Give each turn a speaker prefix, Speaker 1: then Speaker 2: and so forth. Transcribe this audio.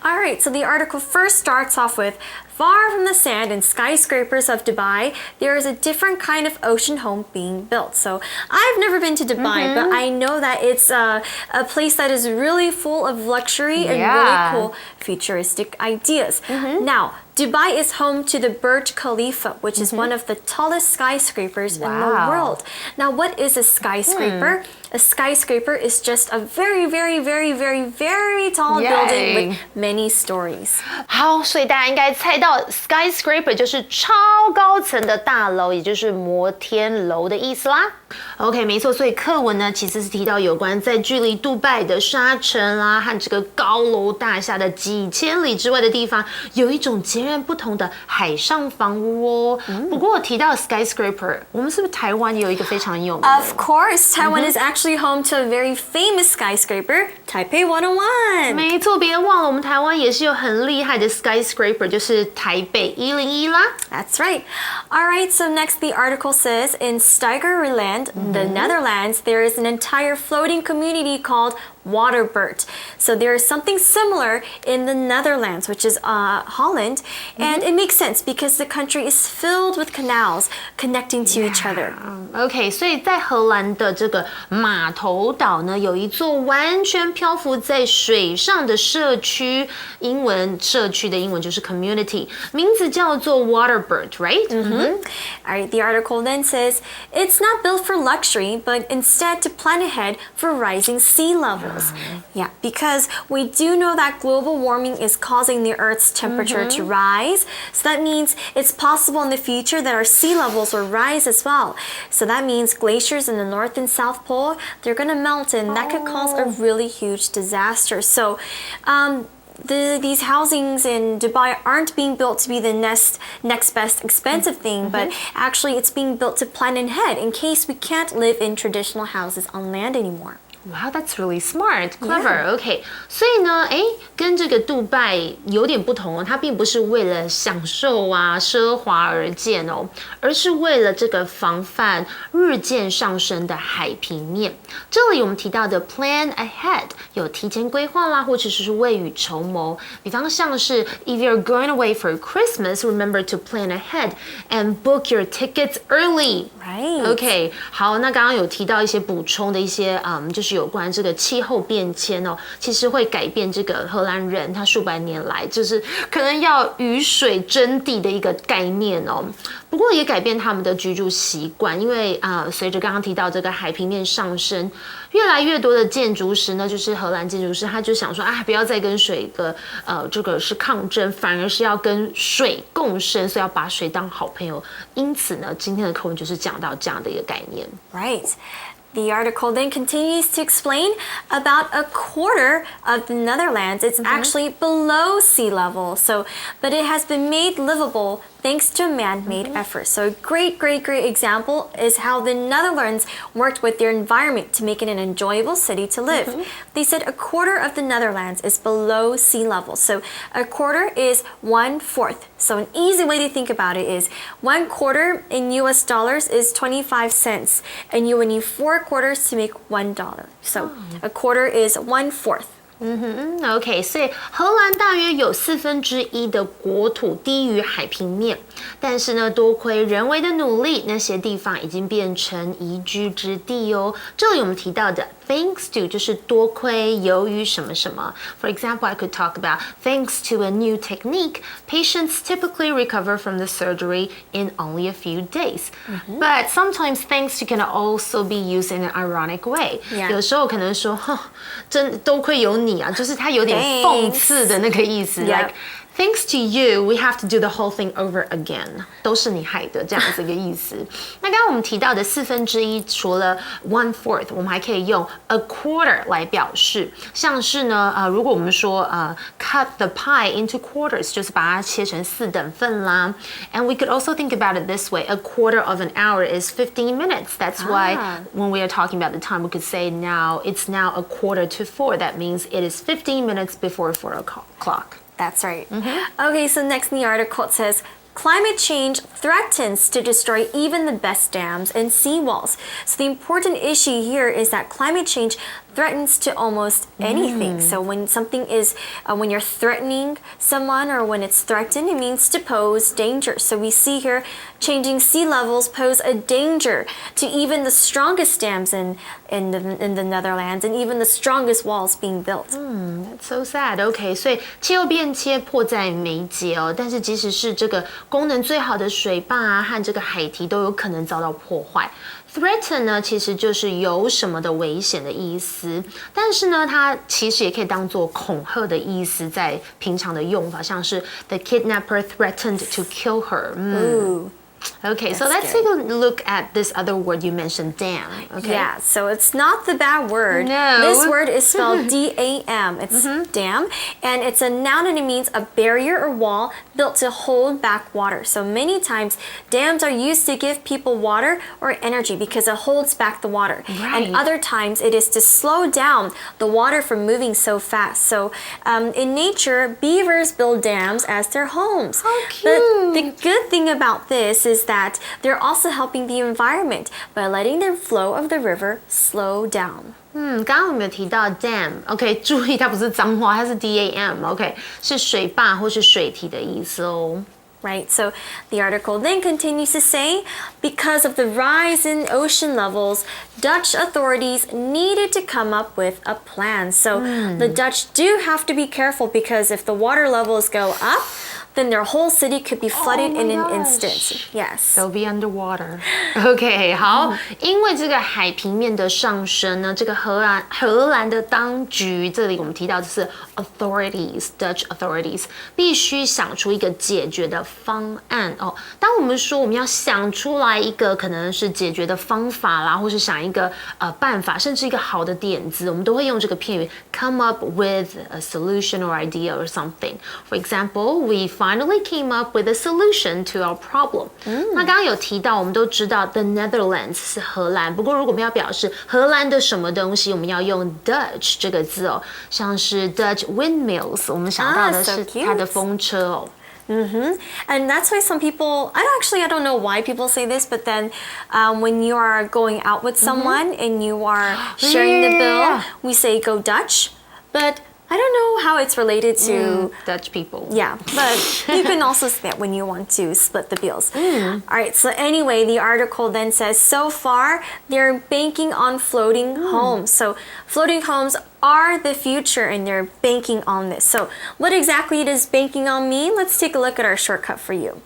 Speaker 1: All right, so the article first starts off with, far from the sand and skyscrapers of Dubai, there is a different kind of ocean home being built. So I've never been to Dubai, but I know that it's a place that is really full of luxury and really cool futuristic ideas. Now, Dubai is home to the Burj Khalifa, which is one of the tallest skyscrapers in the world. Now, what is a skyscraper? A skyscraper is just a very, very, very, very, very tall building with many stories.
Speaker 2: 好，所以大家应该猜到 skyscraper 就是超高层的大楼，也就是摩天楼的意思啦。OK， 没错，所以课文呢其实是提到有关在距离杜拜的沙尘啦和这个高楼大厦的几千里之外的地方，有一种截然不同的海上房屋哦。不过提到 skyscraper， 我们是不是台湾也有一个非常有名的
Speaker 1: Of course, Taiwan is actually home to a very famous skyscraper, Taipei 101.
Speaker 2: 没错，别忘了我们台湾也是有很厉害的 skyscraper， 就是台北101啦。
Speaker 1: That's right. All right, so next the article says, in Steigerland, the Netherlands, there is an entire floating community called Waterbird. So there is something similar in the Netherlands, which is Holland, and it makes sense because the country is filled with canals connecting to each other.
Speaker 2: OK， 所以在荷兰的这个码头岛呢，有一座完全漂浮在水上的社区，社区的英文就是 community， 名字叫做 Waterbird, right?
Speaker 1: All right, the article then says, it's not built for luxury, but instead to plan ahead for rising sea levels. Yeah, because we do know that global warming is causing the Earth's temperature to rise. So that means it's possible in the future that our sea levels will rise as well. So that means glaciers in the North and South Pole, they're going to melt, and that could cause a really huge disaster. So, these housings in Dubai aren't being built to be the next best expensive thing, but actually it's being built to plan ahead in case we can't live in traditional houses on land anymore.
Speaker 2: Wow, that's really smart, clever. OK， 所以呢，跟这个杜拜有点不同哦，它并不是为了享受啊、奢华而建哦，而是为了这个防范日渐上升的海平面。这里我们提到的 plan ahead 有提前规划啦，或者是未雨绸缪。比方像是 if you're going away for Christmas, remember to plan ahead and book your tickets early.
Speaker 1: Right.
Speaker 2: OK， 好，那刚刚有提到一些补充的一些就是有关这个气候变迁哦，其实会改变这个荷兰人他数百年来就是可能要雨水争地的一个概念哦。不过也改变他们的居住习惯，因为随着刚刚提到这个海平面上升，越来越多的建筑师呢，就是荷兰建筑师，他就想说不要再跟水的这个是抗争，反而是要跟水共生，所以要把水当好朋友。因此呢，今天的课文就是讲到这样的一个概念。
Speaker 1: Right. The article then continues to explain about a quarter of the Netherlands. It's actually below sea level, but it has been made livable thanks to man-made efforts. So a great example is how the Netherlands worked with their environment to make it an enjoyable city to live. They said a quarter of the Netherlands is below sea level. So a quarter is 1/4. So an easy way to think about it is 1/4 in US dollars is 25 cents, and you would need 4 quarters to make $1. So a quarter is 1/4.
Speaker 2: OK， 所以荷兰大约有1/4的国土低于海平面，但是呢，多亏人为的努力，那些地方已经变成宜居之地哦。这里我们提到的 thanks to 就是多亏由于什么什么。For example, I could talk about thanks to a new technique, patients typically recover from the surgery in only a few days. But sometimes thanks to can also be used in an ironic way. 有时候可能说，真多亏有你啊，就是它有点讽刺的那个意思。Like thanks to you, we have to do the whole thing over again. 都是你害的这样子一个意思。那刚刚我们提到的1/4，除了 1/4， 我们还可以用 a quarter 来表示。像是呢，如果我们说cut the pie into quarters， 就是把它切成4等份啦。And we could also think about it this way: a quarter of an hour is 15 minutes. That's why when we are talking about the time, we could say it's now a quarter to 4. That means it is 15 minutes before 4 o'clock.
Speaker 1: That's right. Okay, so next in the article it says, climate change threatens to destroy even the best dams and seawalls. So the important issue here is that climate change threatens to almost anything. So when something is, when you're threatening someone or when it's threatened, it means to pose danger. So we see here changing sea levels pose a danger to even the strongest dams in the Netherlands and even the strongest walls being built.
Speaker 2: That's so sad. OK， 所以气候变迁迫在眉睫哦。但是即使是这个功能最好的水坝啊和这个海堤都有可能遭到破坏。Threaten 呢，其实就是有什么的危险的意思，但是呢，它其实也可以当做恐吓的意思，在平常的用法，像是 The kidnapper threatened to kill her. Okay, so let's take a look at this other word you mentioned, dam. Okay.
Speaker 1: Yeah, so it's not the bad word.
Speaker 2: No.
Speaker 1: This word is spelled D-A-M. It's dam, and it's a noun and it means a barrier or wall built to hold back water. So many times, dams are used to give people water or energy because it holds back the water.
Speaker 2: Right.
Speaker 1: And other times, it is to slow down the water from moving so fast. So in nature, beavers build dams as their homes.
Speaker 2: How cute.
Speaker 1: But the good thing about this is that they're also helping the environment by letting the flow of the river slow down.
Speaker 2: 刚刚我们有提到 dam，OK， 注意它不是脏话，它是 D-A-M，OK， 是水坝或是水堤的意思哦。
Speaker 1: Right, so the article then continues to say, because of the rise in ocean levels, Dutch authorities needed to come up with a plan. So the Dutch do have to be careful because if the water levels go up, then their whole city could be flooded in an instant. Yes.
Speaker 2: They'll be underwater. OK， 好，因为这个海平面的上升呢，这个荷兰的当局，这里我们提到的是 Dutch authorities， 必须想出一个解决的方案哦。当我们说我们要想出来一个可能是解决的方法啦，或是想一个办法，甚至一个好的点子，我们都会用这个片语 come up with a solution or idea or something. For example, we finally came up with a solution to our problem. 那刚刚有提到，我们都知道 the Netherlands 是荷兰，不过如果我们要表示荷兰的什么东西，我们要用 Dutch 这个字哦，像是 Dutch windmills， 我们想到的是它的风车哦。
Speaker 1: And that's why some people, I don't know why people say this, but then when you are going out with someone and you are sharing the bill, we say go Dutch, but I don't know how it's related to
Speaker 2: Dutch people.
Speaker 1: Yeah, but you can also say that when you want to split the bills. All right, so anyway, the article then says, so far, they're banking on floating homes. So floating homes are the future and they're banking on this. So what exactly does banking on mean? Let's take a look at our shortcut for you.